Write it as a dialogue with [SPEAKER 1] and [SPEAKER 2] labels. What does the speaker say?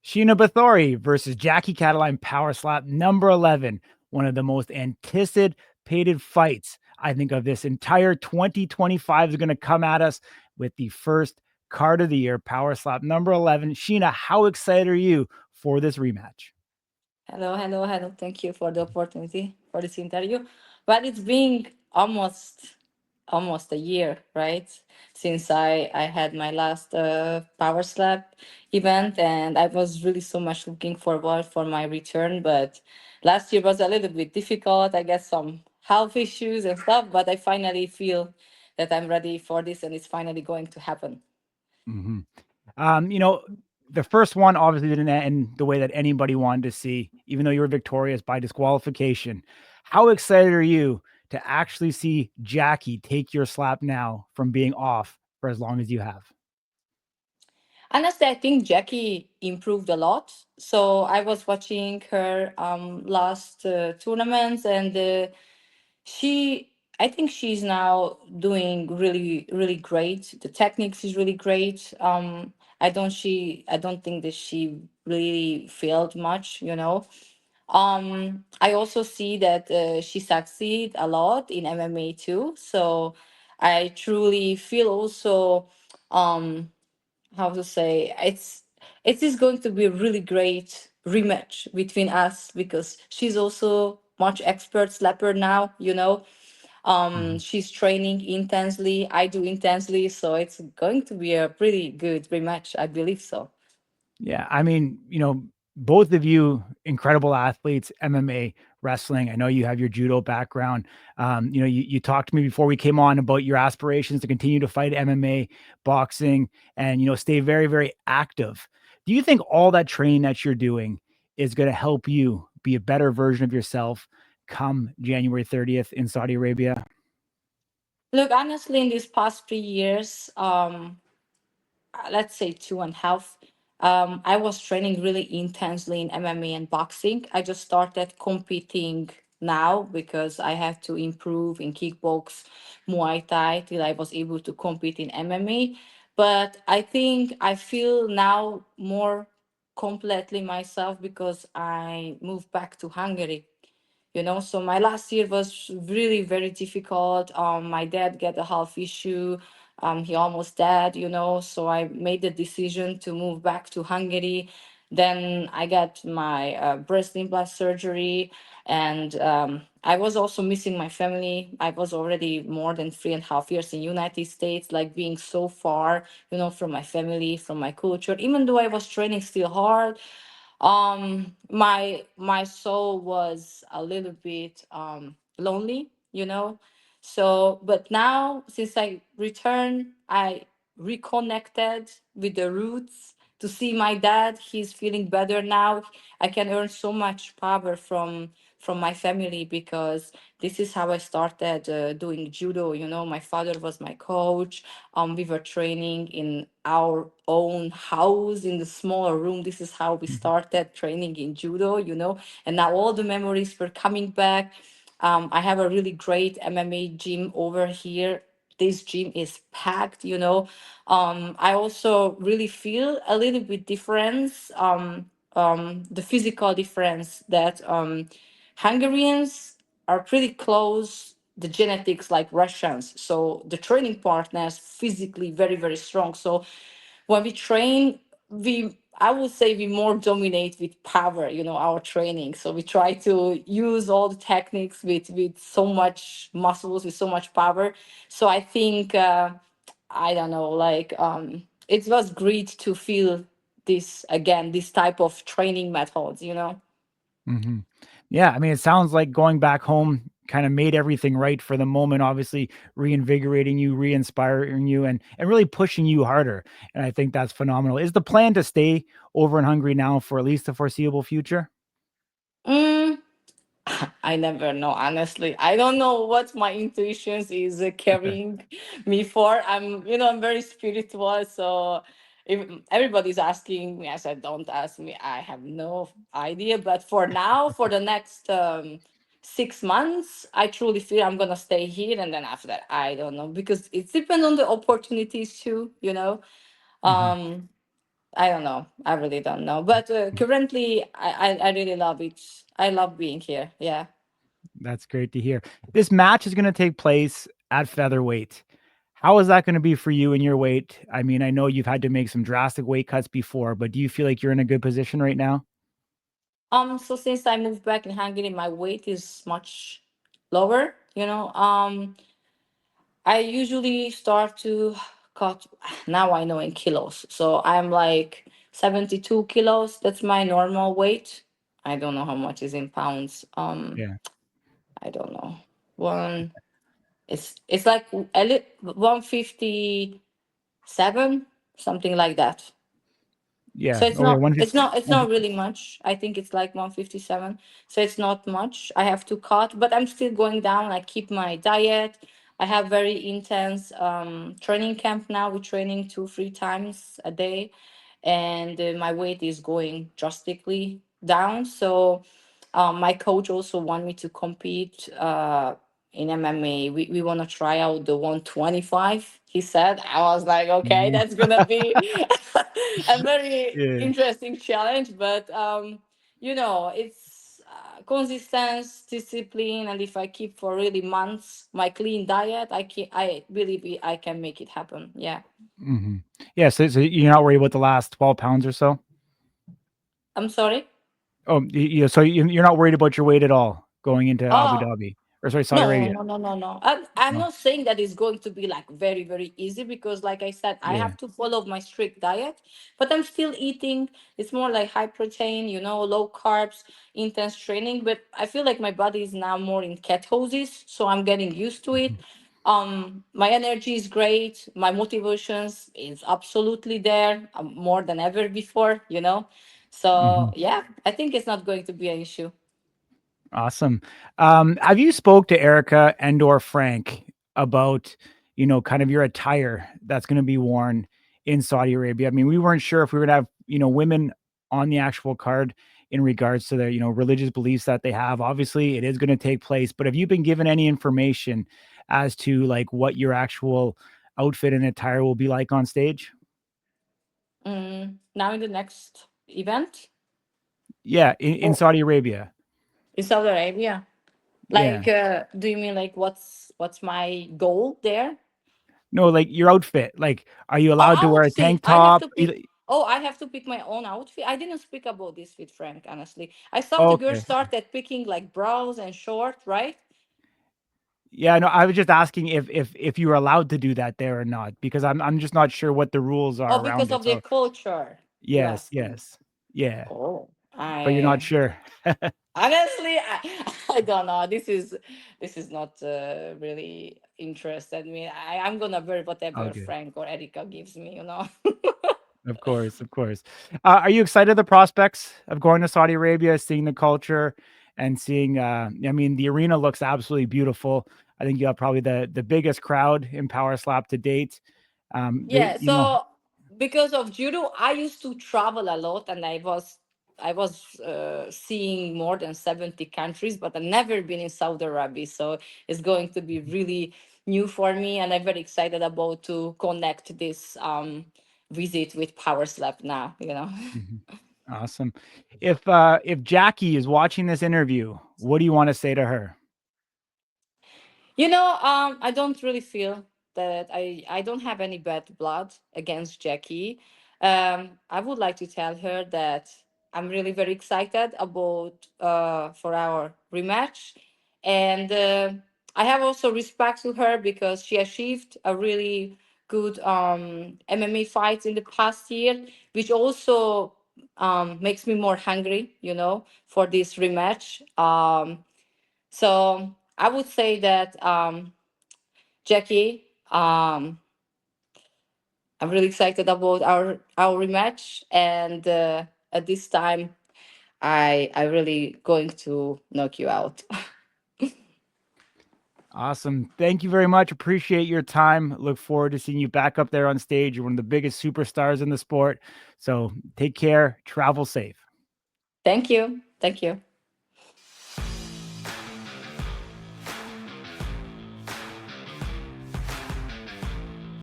[SPEAKER 1] Sheena Bathory versus Jackie Cataline Power Slap number 11, one of the most anticipated fights, I think, of this entire 2025 is going to come at us with the first card of the year, Power Slap number 11. Sheena, how excited are you for this rematch?
[SPEAKER 2] Hello, hello, hello. Thank you for the opportunity for this interview. But it's been almost a year, right? Since I had my last Power Slap event, and I was really so much looking forward for my return. But last year was a little bit difficult. I guess some health issues and stuff, but I finally feel that I'm ready for this, and it's finally going to happen.
[SPEAKER 1] Mhm. You know, the first one obviously didn't end the way that anybody wanted to see, even though you were victorious by disqualification. How excited are you to actually see Jackie take your slap now from being off for as long as you have?
[SPEAKER 2] Honestly, I think Jackie improved a lot. So I was watching her last tournaments, and she, I think she's now doing really, really great. The techniques is really great. I don't think that she really failed much. I also see that she succeed a lot in MMA too. So I truly feel also. Um, how to say it is going to be a really great rematch between us because she's also much expert slapper now,
[SPEAKER 1] Mhm.
[SPEAKER 2] she's training intensely, I do intensely, so it's going to be a pretty good rematch, I believe so.
[SPEAKER 1] Yeah, I mean, both of you incredible athletes, MMA, wrestling. I know you have your judo background. You talked to me before we came on about your aspirations to continue to fight MMA, boxing, and stay very, very active. Do you think all that training that you're doing is going to help you be a better version of yourself come January 30th in Saudi Arabia?
[SPEAKER 2] Look, honestly, in these past 3 years, let's say 2.5, I was training really intensely in MMA and boxing. I just started competing now because I have to improve in kickbox, Muay Thai till I was able to compete in MMA. But I think I feel now more completely myself because I moved back to Hungary. So my last year was really very difficult. My dad got a health issue. He almost died, so I made the decision to move back to Hungary. Then I got my breast implant surgery, and I was also missing my family. I was already more than 3.5 years in United States, like being so far, from my family, from my culture. Even though I was training still hard, my soul was a little bit lonely, so but now since I returned, I reconnected with the roots to see my dad. He's feeling better now. I can earn so much power from my family because this is how I started doing judo. My father was my coach. We were training in our own house in the smaller room. This is how we
[SPEAKER 1] Mhm.
[SPEAKER 2] started training in judo, and now all the memories were coming back. I have a really great MMA gym over here. This gym is packed, I also really feel a little bit difference, the physical difference that Hungarians are pretty close the genetics like Russians. So the training partners physically very, very strong. So when we train, I would say we more dominate with power, our training. So we try to use all the techniques with so much muscles, with so much power. So I think I don't know, like it was great to feel this again, this type of training methods.
[SPEAKER 1] Mhm. Yeah, I mean, it sounds like going back home kinda made everything right for the moment, obviously reinvigorating you, re-inspiring you, and really pushing you harder, and I think that's phenomenal. Is the plan to stay over in Hungary now for at least the foreseeable future?
[SPEAKER 2] Mm, I never know, honestly. I don't know what my intuitions is carrying me for. I'm very spiritual, so if everybody's asking me, I said, "Don't ask me. I have no idea." But for now, for the next 6 months, I truly feel I'm gonna stay here, and then after that, I don't know because it depends on the opportunities too.
[SPEAKER 1] Mhm.
[SPEAKER 2] Um, I don't know. I really don't know. But currently, I really love it. I love being here. Yeah.
[SPEAKER 1] That's great to hear. This match is gonna take place at featherweight. How is that gonna be for you in your weight? I mean, I know you've had to make some drastic weight cuts before, but do you feel like you're in a good position right now?
[SPEAKER 2] So since I moved back in Hungary, my weight is much lower. I usually start to cut now I know in kilos. So I'm like 72 kilos. That's my normal weight. I don't know how much is in pounds.
[SPEAKER 1] Yeah.
[SPEAKER 2] I don't know. One it's like 157, something like that.
[SPEAKER 1] Yeah.
[SPEAKER 2] So it's
[SPEAKER 1] Okay,
[SPEAKER 2] not
[SPEAKER 1] one
[SPEAKER 2] it's
[SPEAKER 1] fifty.
[SPEAKER 2] not it's not really much. I think it's like 157. So it's not much. I have to cut, but I'm still going down. I keep my diet. I have very intense training camp now. We're training 2-3 times a day, and my weight is going drastically down. So my coach also want me to compete in MMA. We want to try out the 125. He said. I was like, okay,
[SPEAKER 1] Mhm.
[SPEAKER 2] that's gonna be a very
[SPEAKER 1] Yeah.
[SPEAKER 2] interesting challenge. But it's consistency, discipline, and if I keep for really months my clean diet, I believe I can make it happen. Yeah.
[SPEAKER 1] Mhm. Yeah, so you're not worried about the last 12 pounds or so?
[SPEAKER 2] I'm sorry.
[SPEAKER 1] Oh, so you're not worried about your weight at all going into Abu
[SPEAKER 2] Oh,
[SPEAKER 1] Dhabi or sorry, Saudi
[SPEAKER 2] no,
[SPEAKER 1] Arabia?
[SPEAKER 2] no, no, no, no. I'm
[SPEAKER 1] Oh,
[SPEAKER 2] not saying that it's going to be like very, very easy because, like I said, I
[SPEAKER 1] yeah.
[SPEAKER 2] have to follow my strict diet, but I'm still eating. It's more like high protein, low carbs, intense training. But I feel like my body is now more in ketosis, so I'm getting used to it.
[SPEAKER 1] Mhm,
[SPEAKER 2] My energy is great. My motivations is absolutely there, more than ever before. So
[SPEAKER 1] mhm.
[SPEAKER 2] yeah, I think it's not going to be an issue.
[SPEAKER 1] Awesome. Have you spoke to Erica and or Frank about, kind of your attire that's gonna be worn in Saudi Arabia? I mean, we weren't sure if we were gonna have, women on the actual card in regards to their, religious beliefs that they have. Obviously, it is gonna take place, but have you been given any information as to, like, what your actual outfit and attire will be like on stage?
[SPEAKER 2] Now in the next event.
[SPEAKER 1] Yeah, in
[SPEAKER 2] Oh,
[SPEAKER 1] Saudi Arabia.
[SPEAKER 2] in Saudi Arabia.
[SPEAKER 1] Yeah.
[SPEAKER 2] Like, do you mean like what's my goal there?
[SPEAKER 1] No, like, your outfit, like, are you
[SPEAKER 2] Oh,
[SPEAKER 1] allowed to wear a
[SPEAKER 2] outfit.
[SPEAKER 1] tank top? Either
[SPEAKER 2] I have to pick my own outfit. I didn't speak about this with Frank, honestly. I saw the girls
[SPEAKER 1] okay.
[SPEAKER 2] started picking like bras and short, right?
[SPEAKER 1] Yeah, no, I was just asking if you were allowed to do that there or not, because I'm just not sure what the rules are
[SPEAKER 2] Oh,
[SPEAKER 1] around
[SPEAKER 2] because
[SPEAKER 1] it.
[SPEAKER 2] of their
[SPEAKER 1] So,
[SPEAKER 2] culture, you
[SPEAKER 1] yes,
[SPEAKER 2] asking.
[SPEAKER 1] yes. Yeah,
[SPEAKER 2] Oh,
[SPEAKER 1] but you're not
[SPEAKER 2] I
[SPEAKER 1] sure.
[SPEAKER 2] honestly, I don't know. This is not really interested me. I'm gonna wear
[SPEAKER 1] All
[SPEAKER 2] whatever
[SPEAKER 1] good.
[SPEAKER 2] Frank or Erica gives me.
[SPEAKER 1] Of course, of course. Are you excited the prospects of going to Saudi Arabia, seeing the culture and seeing, I mean, the arena looks absolutely beautiful. I think you have probably the biggest crowd in Power Slap to date. The
[SPEAKER 2] Yeah, so because of judo, I used to travel a lot, and I was seeing more than 70 countries, but I've never been in Saudi Arabia, so it's going to be really new for me, and I'm very excited about to connect this visit with Power Slap now.
[SPEAKER 1] Mhm. Awesome. If Jackie is watching this interview, what do you want to say to her?
[SPEAKER 2] I don't really feel that I don't have any bad blood against Jackie. I would like to tell her that I'm really very excited about for our rematch, and I have also respect to her because she achieved a really good MMA fights in the past year, which also makes me more hungry, for this rematch. So I would say that Jackie, I'm really excited about our rematch, and at this time, I really going to knock you out.
[SPEAKER 1] Awesome. Thank you very much. Appreciate your time. Look forward to seeing you back up there on stage. You're one of the biggest superstars in the sport. So take care. Travel safe.
[SPEAKER 2] Thank you. Thank you.